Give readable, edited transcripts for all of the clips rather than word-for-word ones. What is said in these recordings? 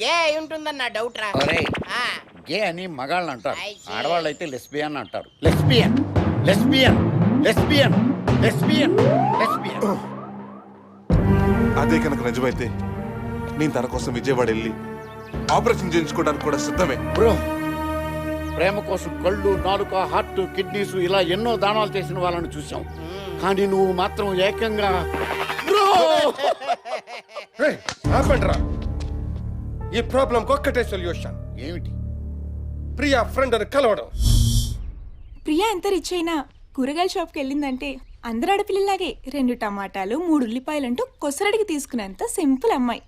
గే అయి ఉంటుందన్న డౌట్ రా. ఒరేయ్, ఆ, గే అని మగాళ్ళని అంటారు, I see. ఆడవాళ్ళు అయితే లెస్బియన్ అంటారు. Lesbian lesbian lesbian lesbian lesbian. అదే కనుక నిజమైతే నేను తన కోసం విజయవాడ వెళ్ళి ఆపరేషన్ చేయించుకోవడానికి కూడా సిద్ధమే. బ్రో, ప్రేమ కోసం కళ్ళు, నాలుక, హార్ట్, కిడ్నీస్ ఇలా ఎన్నో దానాలు చేసిన వాళ్ళని చూసాం. కానీ నువ్వు మాత్రం ఏకంగా బ్రో. ఆపండిరా. ఈ ప్రాబ్లంకి ఒక్కటే సొల్యూషన్, ఏమిటి? ప్రియా ఫ్రెండ్ అని కలవడం. ప్రియా ఎంత రిచ్ అయినా కూరగాయల షాప్కి వెళ్ళిందంటే అందరు ఆడపిల్లలాగే 2 టమాటాలు 3 ఉల్లిపాయలంటూ కొసరడికి తీసుకునేంత సింపుల్ అమ్మాయి.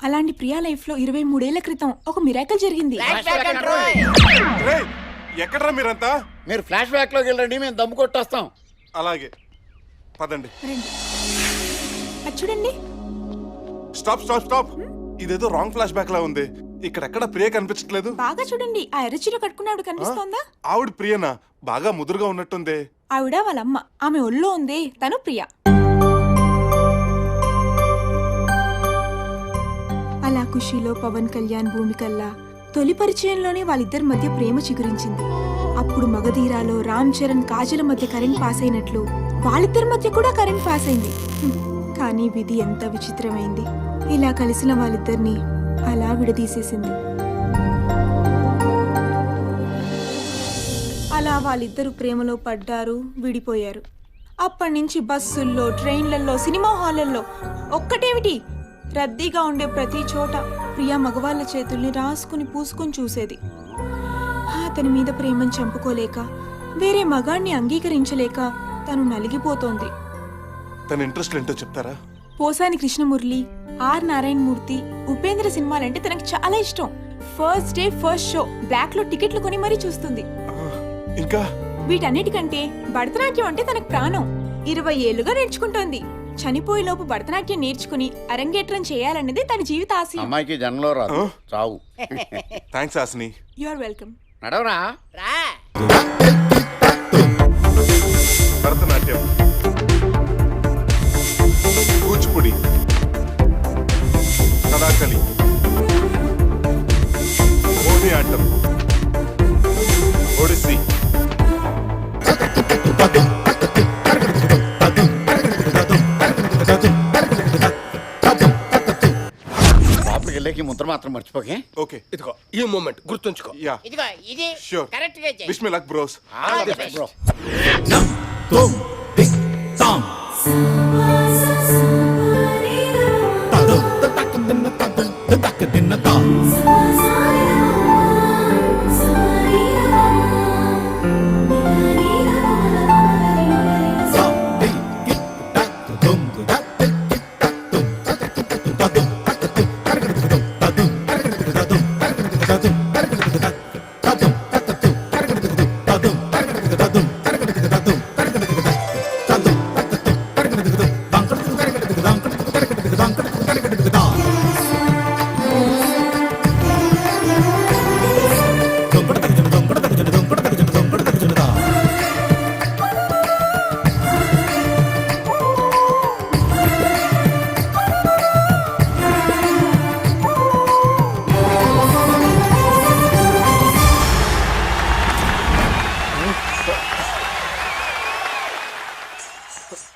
అలాంటి ప్రియా లైఫ్లో 23 ఏళ్ల క్రితం ఒక మిరాకల్ జరిగింది. ఫ్లాష్ బ్యాక్ అంటారు. రేయ్, ఎక్కడ్రా మీరంతా? మీరు ఫ్లాష్ బ్యాక్ లోకి వెళ్ళండి, మేము దమ్ము కొట్టేస్తాం. అలాగే పదండి. రండి. అది చూడండి. Stop stop stop. ఇదేదో రాంగ్ ఫ్లాష్ బ్యాక్ లా ఉంది. ఇక్కడెక్కడ ప్రియ కనిపించట్లేదు. బాగా చూడండి. ఆ ఎర్రచీర కట్టుకున్నాడు కనిపిస్తోందా? ఆవిడ ప్రియనా? బాగా ముదురుగా ఉన్నట్టుంది. ఆవిడ వాళ్ళమ్మ. ఆమె ఒళ్ళో ఉంది. తను ప్రియా. అలా ఖుషీలో పవన్ కళ్యాణ్ భూమికల్లా తొలి పరిచయంలోనే వాళ్ళిద్దరి మధ్య ప్రేమ చిగురించింది. అప్పుడు మగధీరాలో రామ్ చరణ్ కాజల మధ్య కరెంట్ పాస్ అయినట్లు వాళ్ళిద్దరి మధ్య కూడా కరెంట్ పాస్ అయింది. కానీ విధి ఎంత విచిత్రమైంది. ఇలా కలిసిన వాళ్ళిద్దరిని అలా విడదీసేసింది. అలా వాళ్ళిద్దరూ ప్రేమలో పడ్డారు, విడిపోయారు. అప్పటి నుంచి బస్సుల్లో, ట్రైన్లలో, సినిమా హాళ్లలో ఒక్కటేమిటి, రద్దీగా ఉండే ప్రతి చోట ప్రియా మగవాళ్ళ చేతుల్ని రాసుకుని పూసుకుని చూసేది. అతని మీద ప్రేమను చంపుకోలేక, వేరే మగాణ్ణి అంగీకరించలేక తను నలిగిపోతోంది. తన ఇంట్రెస్ట్ ఏంటో చెప్తారా? పోసాని కృష్ణమురళి, ఆర్ నారాయణమూర్తి, ఉపేంద్ర సినిమాలంటే తనకు చాలా ఇష్టం. First day first show black లో టికెట్లు కొని మరీ చూస్తుంది. ఇంకా వీటన్నిటికంటే భరతనాట్యం అంటే తనకు ప్రాణం. 20 ఏళ్లుగా నేర్చుకుంటోంది. చనిపోయేలోపు భరతనాట్యం నేర్చుకుని అరంగేట్రం చేయాలన్నది తన జీవిత ఆశయం. అమ్మాయికి జన్మలో రాదు, చావు. థ్యాంక్స్ ఆసిని. You are welcome. నడవరా. రా. భరతనాట్యం, కూచిపూడి, కథాకళి, మోహిని ఆటం, ఒడిస్సీ, లోపలికి వెళ్ళేకి ముద్ర మాత్రం మర్చిపోకే. ఓకే. ఇదిగో ఈ మూమెంట్ గుర్తుంచుకో. యా ఇదిగో ఇది Sure. కరెక్ట్ గా చెయ్. Wish me luck bros. All the best, bro.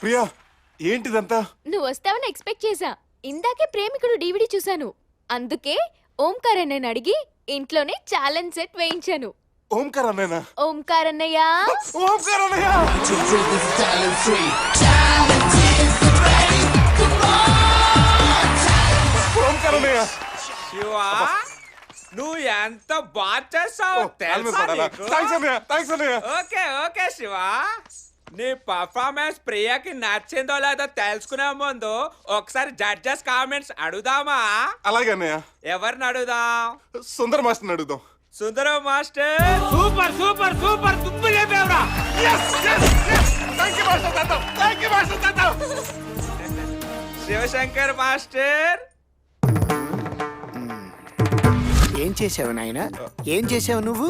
Priya, ఏంటిదంతా? నువ్వు వస్తావని ఎక్స్పెక్ట్ చేశా. ఇందాకే ప్రేమికుడు డివిడి చూశాను. అందుకే ఓంకార్ అన్నయ్యని అడిగి ఇంట్లోనే ఛాలెంజ్ సెట్ వేయించాను. ఓంకార్ అన్నయ్యనా? ఓంకార్ అన్నయ్య, ఓంకార్ అన్నయ్య! ఓంకార్ అన్నయ్య! శివా, నువ్వు ఎంత బాగా చేసావు తెలుసా నీకు? థాంక్స్ అన్నయ్య, థాంక్స్ అన్నయ్య. ఓకే ఓకే శివా, నీ పర్ఫార్మెన్స్ ప్రియాకి నచ్చిందో లేదో తెలుసుకునే ముందు ఒకసారి జడ్జెస్ కామెంట్స్ అడుగుదామా? అలాగే అన్నయ్య. ఎవరిని అడుగుదాం? సుందర్ మాస్టర్ని అడుగుదాం. సుందరం మాస్టర్. సూపర్ సూపర్ సూపర్, తుప్పు లేపేవరా. శివశంకర్ మాస్టర్. ఏం చేసావు నాయన? ఏం చేసావు నువ్వు?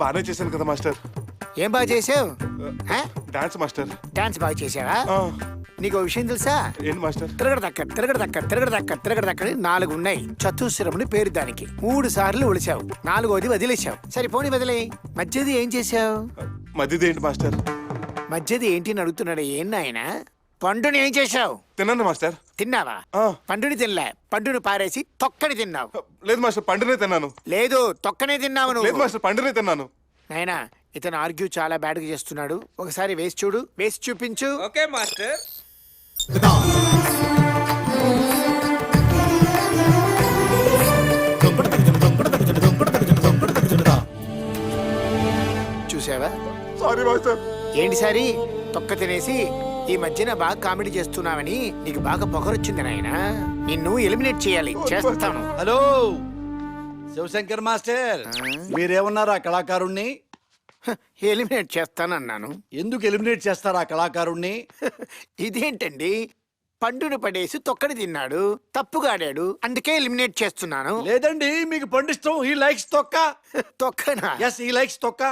బాగానే చేశాను కదా మాస్టర్. ఏం బాగా చేసావు? Dance master. డాన్స్ బాగా చేసావా? నీకు ఓ విషయం తెలుసా? ఏంటి మాస్టర్? తిరగడదక్క 4 ఉన్నాయి. చతుశ్రముని పేరు దానికి. 3 సార్లు ఒలిచావు, 4వది వదిలేశావు. సరే పోనీ వదిలే. మధ్యది ఏం చేశావు? మధ్యది ఏంటి మాస్టర్? మధ్యది ఏంటి అని అడుగుతున్నాడు. ఏం నాయనా? పండుని ఏం చేశావు? తిన్నాను మాస్టర్. తిన్నావా? ఆ. పండుని తినలే, పండుని పారేసి తొక్కని తిన్నావు. లేదు మాస్టర్, పండునే తిన్నాను. లేదు, తొక్కనే తిన్నావు లేదు నువ్వు. మాస్టర్, పండునే తిన్నాను. నాయనా, ఇతను ఆర్గ్యూ చాలా బ్యాడ్ గా చేస్తున్నాడు. ఒకసారి వేసి చూడు, వేసి చూపించు. Okay master. చూసావా? Sorry master. ఏంటి సారి తొక్క తినేసి ఈ మధ్యన బాగా కామెడీ చేస్తున్నావని నీకు బాగా పొగరొచ్చింది నాయనా. నిన్ను ఎలిమినేట్ చేయాలి, చేస్తాను. హలో శివశంకర్ మాస్టర్, మీరేమన్నారు ఆ కళాకారుణ్ణి? ఎలిమినేట్ చేస్తానన్నాను. ఎందుకు ఎలిమినేట్ చేస్తారు ఆ కళాకారుణ్ణి? ఇదేంటండి, పండును పడేసి తొక్కని తిన్నాడు, తప్పుగా ఆడాడు, అందుకే ఎలిమినేట్ చేస్తున్నాను. లేదండి, మీకు పండిష్టం. హీ లైక్స్ తొక్క. తొక్కనా? ఎస్, హీ లైక్స్ తొక్క.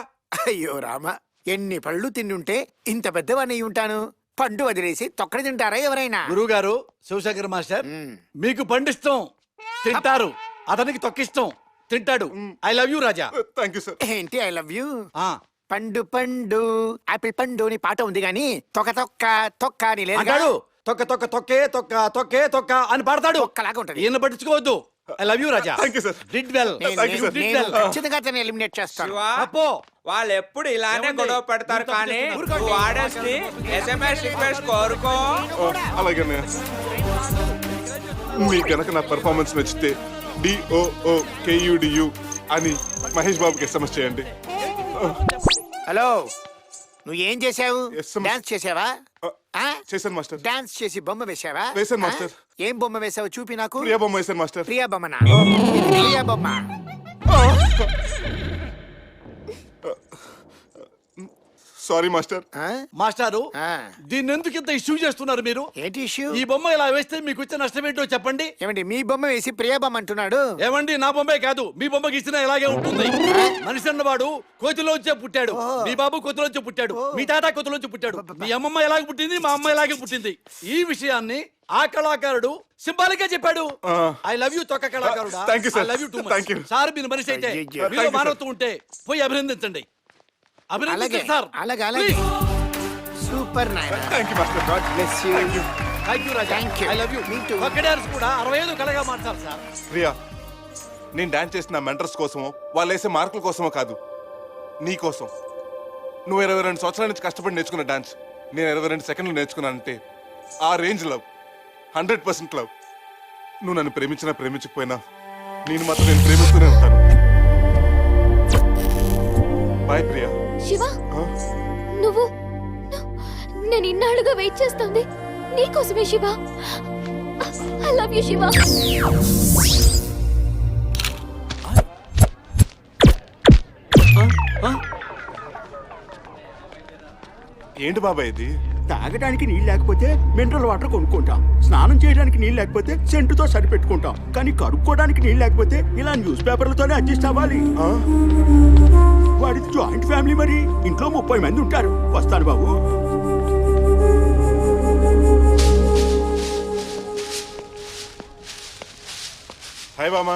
అయ్యో రామ, ఎన్ని పళ్ళు తిండుంటే ఇంత పెద్దవాణ్ణి ఉంటాను. పండు వదిలేసి తొక్కని తింటారా ఎవరైనా? గురువు గారు, శివశంకర్ మాస్టర్, మ్మ్. మీకు పండిష్టం తింటారు, అతనికి తొక్కిష్టం తింటాడు. I love you Raja. Thank you sir. ఏంటి ఐ లవ్ యూ? ఆ, పండు పండు ఆపిల్ పండు అని పాట ఉంది గాని తొక్క తొక్క తొక్క అని లేదు. అంటాడు. తొక్క తొక్క తొక్కే తొక్క తొక్కే తొక్క అని పాడతాడు. ఒక్కలాగా ఉంటది. ఈయన పట్టించుకోవద్దు. I love you Raja. Thank you sir. Did well. Thank you, sir. నేను ఖచ్చితంగా అతన్ని ఎలిమినేట్ చేస్తాను. శివా, అప్పో వాళ్ళు ఎప్పుడు ఇలానే ఏమండి? గొడవ పెడతారు కానీ నువ్వు ఆడేసి SMS రిక్వెస్ట్ కోరుకో. అలాగే మీకు గనక నా పెర్ఫార్మెన్స్ నచ్చితే DOOKUDU అని మహేష్ బాబుకి SMS చేయండి. హలో, నువ్వు ఏం చేసావు? Yes, sir. డాన్స్ చేసావా? ఆ? చేశాను మాస్టర్. డాన్స్ చేసి బొమ్మ వేసావా? వేశాను, ఆ? మాస్టర్. ఏం బొమ్మ వేసావు చూపి నాకు. ప్రియా బొమ్మ వేశాను మాస్టర్. ప్రియా బొమ్మనా? ఇది ప్రియా బొమ్మ. Sorry master. ఆ? మాస్టారు, ఆ. దీన్ని ఎందుకు ఇంత ఇష్యూ చేస్తున్నారు మీరు? ఏంటి ఇష్యూ? ఈ బొమ్మ ఇలా వేస్తే మీకు వచ్చే నష్టం ఏంటో చెప్పండి. ఏమండి, మీ బొమ్మ వేసి ప్రియా బొమ్మ అంటున్నాడు. ఏమండి, నా బొమ్మే కాదు, మీ బొమ్మకి ఇచ్చినా ఇలాగే ఉంటుంది. మనిషి అన్నవాడు కోతిలోంచే పుట్టాడు. మీ బాబు కోతిలోంచి పుట్టాడు. మీ తాత కోతిలోంచి పుట్టాడు. మీ అమ్మమ్మ ఎలాగ పుట్టింది, మా అమ్మ ఎలాగే పుట్టింది. ఈ విషయాన్ని ఆ కళాకారుడు సింబాలిక్ గా చెప్పాడు. ఐ లవ్ యూ తొక్క కళాకారుడా. Thank you, sir. I love you two Thank you. Sir, మీరు మనిషి అయితే అయ్యయ్యో. మీలో Thank you, sir. మానవత్వం ఉంటే పోయి అభినందించండి. అలాగే అభినందించండి సార్. అలాగే అలాగే. సూపర్ నాయన. Thank you master. God bless you. Thank you Raja. Thank you. I love you. Me too. ఒక్క డాన్స్ కూడా 65 కళగా మార్చాలి సార్. ప్రియా, నేను డాన్స్ చేసిన మెంటర్స్ కోసమో వాళ్ళు వేసే మార్కుల కోసమో కాదు, నీ కోసం. నువ్వు 22 సంవత్సరాల నుంచి కష్టపడి నేర్చుకున్న డాన్స్ నేను 22 సెకండ్లు నేర్చుకున్నానంటే ఆ రేంజ్ లవ్, 100% లవ్. నువ్వు నన్ను ప్రేమించినా ప్రేమించకపోయినా నేను మాత్రం నేను ప్రేమిస్తూనే ఉంటాను. బాయ్ ప్రియా. శివ, ఆ? నువ్వు నేను ఇన్నాళ్ళుగా వెయిట్ చేస్తుంది నీకోసమే Shiva. I love you Shiva. ఏంటి బాబాయ్ ఇది? తాగడానికి నీళ్ళు లేకపోతే మినరల్ వాటర్ కొనుక్కుంటాం. స్నానం చేయడానికి నీళ్ళు లేకపోతే సెంటుతో సరిపెట్టుకుంటాం. కానీ కడుక్కోవడానికి నీళ్ళు లేకపోతే ఇలా న్యూస్ పేపర్లతోనే అడ్జస్ట్ అవ్వాలి. ఆ? వాడిది జాయింట్ ఫ్యామిలీ, మరి ఇంట్లో 30 మంది ఉంటారు. వస్తాను బాబు. హాయ్ బామ్మ.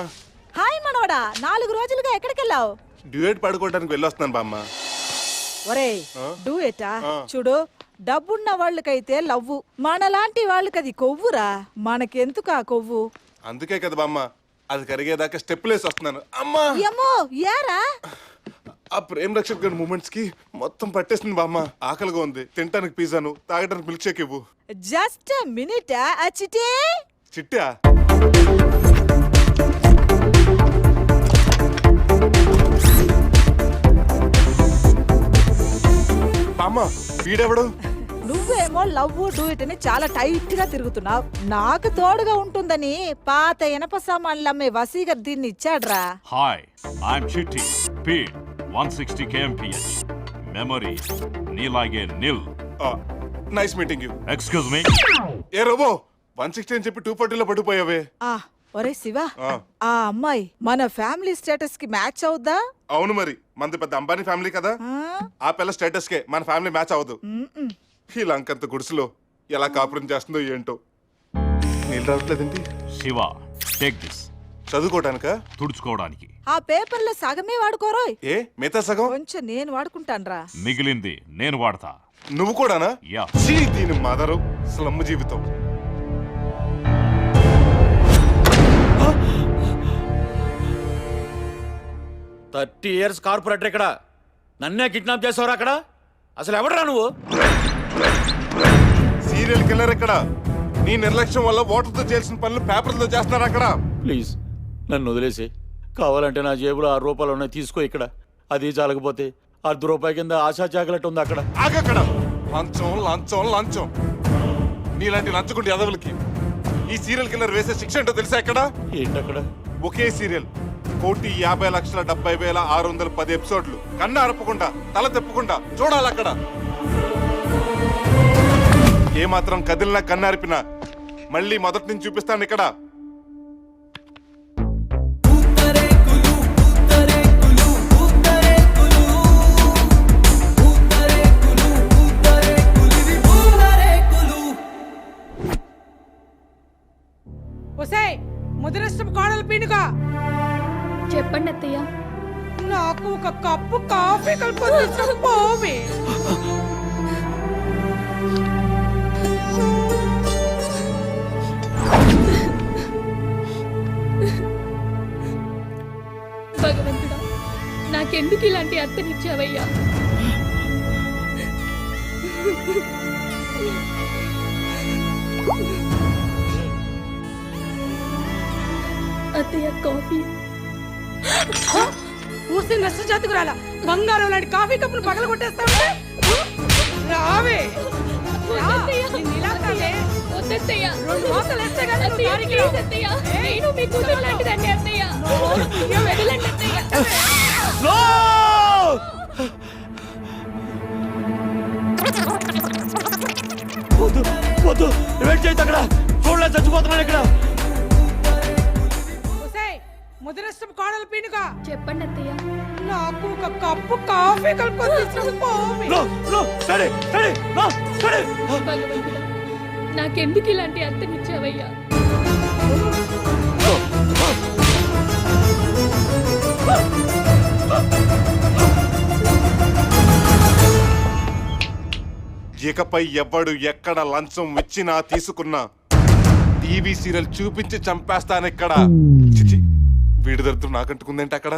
హాయ్ మనవడా, 4 రోజులుగా ఎక్కడికి వెళ్ళావు? డ్యూయట్ పడుకోవడానికి వెళ్ళొస్తున్నాను బామ్మ. ఒరేయ్, ఆ? డూయటా? ఆ. చూడు, డబ్బున్న వాళ్ళకైతే లవ్వు, మనలాంటి వాళ్ళకి అది కొవ్వురా. మనకెందుకు ఆ కొవ్వు? అందుకే కదా బామ్మ అది కరిగేదాకా స్టెప్పులు వేసి వస్తున్నాను. అమ్మా, ఏమో ఏరా? ఆ ప్రేమ్ రక్షక్ గారి మూమెంట్స్ కి మొత్తం పట్టేసింది బామ్మ. ఆకలిగా ఉంది, తినడానికి పిజ్జాను, తాగడానికి మిల్క్ షేక్ ఇవ్వు. జస్ట్ మినిట్ అచ్చిటే. చిట్టా? బామ్మ, వీడెవడు? నువ్వేమో లవ్ డూయిట్ అని చాలా టైట్ గా తిరుగుతున్నావు. నాకు తోడుగా ఉంటుందని పాత ఇనప సామాన్లు అమ్మే వసీగర్ దీన్ని ఇచ్చాడ్రా. Hi, I'm Chitti. Speed 160 kmph. Memory నీలాగే nil. Nice meeting you. Excuse me. ఏ రోబో, 160 అని చెప్పి 240లో పడిపోయావే. ఆ ఒరే శివ, ఆ. ఆ అమ్మాయి మన ఫ్యామిలీ స్టేటస్ కి మ్యాచ్ అవుద్దా? అవును, మరి మనది పెద్ద అంబానీ ఫ్యామిలీ కదా. ఆ? ఆ పిల్ల స్టేటస్ కే మన ఫ్యామిలీ మ్యాచ్ అవ్వదు. మ్మ్. ఈ లంకంత గుడిసెలో ఎలా కాపురం చేస్తుందో ఏంటో. నీళ్ళు రావట్లేదండి. Shiva, take this. చదువుకోవడానికా? తుడుచుకోవడానికి. ఆ పేపర్లో సగమే వాడుకోరోయ్. ఏ మిగతా సగం? కొంచెం నేను వాడుకుంటానురా. మిగిలింది నేను వాడతా. నువ్వు కూడానా? యా. ఛీ, దీని మదరు స్లమ్ జీవితం. థర్టీ ఇయర్స్ కార్పొరేటర్ ఇక్కడ నన్నే కిడ్నాప్ చేసావురా అక్కడ? అసలు ఎవడరా నువ్వు? సీరియల్ కిల్లర్ ఎక్కడ? నీ నిర్లక్ష్యం వల్ల ఓటర్తో చేయాల్సిన పనులు పేపర్లతో చేస్తున్నారు అక్కడ. ప్లీజ్ నన్ను వదిలేసి, కావాలంటే నా జేబులో 6 రూపాయలు ఉన్నాయి, తీసుకో. ఇక్కడ అది చాలకపోతే ₹1 కింద ఆశా చాకలెట్ ఉంది అక్కడ. ఆగక్కడ. లంచం లంచం లంచం. నీలాంటి లంచకుండి ఎదవులకి ఈ సీరియల్ కిల్లర్ వేసే శిక్ష ఏంటో తెలుసా? ఎక్కడ? ఏంటక్కడ? ఒకే సీరియల్ 1,50,70,610 ఎపిసోడ్లు. కన్ను అరపకుండా తల తెప్పకుండా చూడాలి అక్కడ. ఏమాత్రం కదిలినా కన్ను అరిపినా మళ్ళీ మొదటి నుంచి చూపిస్తాను ఇక్కడ. ఒసేయ్, ముదిరిష్టం కోడలు పీనుగా. చెప్పండి అత్తయ్య. నాకు ఒక కప్పు కాఫీ కలుపుకొని పోవే. భగవంతుడా, నాకెందుకు ఇలాంటి అత్తనిచ్చావయ్యా? అత్తయ్య, కాఫీ. ఊసి నష్ట జాతకురాల బంగారం లాంటి కాఫీ కప్పులు పగల కొట్టేస్తావు. రావే. వద్దత్తయ్య. 2 మోసాలు వేస్తే కానీ నువ్వు దారికి రావు. నేను మీ కూతురు లాంటిదండి అత్తయ్య. వదలండి అత్తయ్య. వద్దు వద్దు, వెయిట్ చేయొద్దు అక్కడ. చూడలే, చచ్చిపోతున్నాను ఇక్కడ. ఒసేయ్, ముదిరిష్టం కోడలు పీనుగా. చెప్పండి అత్తయ్య. నాకు ఒక కప్పు కాఫీ కలుపుకొని పోవే. భగవంతుడా, నాకెందుకు ఇలాంటి అత్తనిచ్చావయ్యా? ఇకపై ఎవడు ఎక్కడ లంచం ఇచ్చినా తీసుకున్నా టీవీ సీరియల్ చూపించి చంపేస్తానెక్కడ. చిచి, వీడి దరిద్రం నాకంటుకుందేంటి అక్కడ?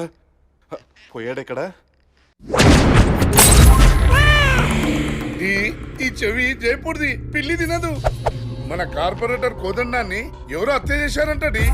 పోయాడెక్కడ? ఈ చెవి జైపూర్ది పిల్లి తినదు. మన కార్పొరేటర్ కోదండాన్ని ఎవరో హత్య చేశారంటది.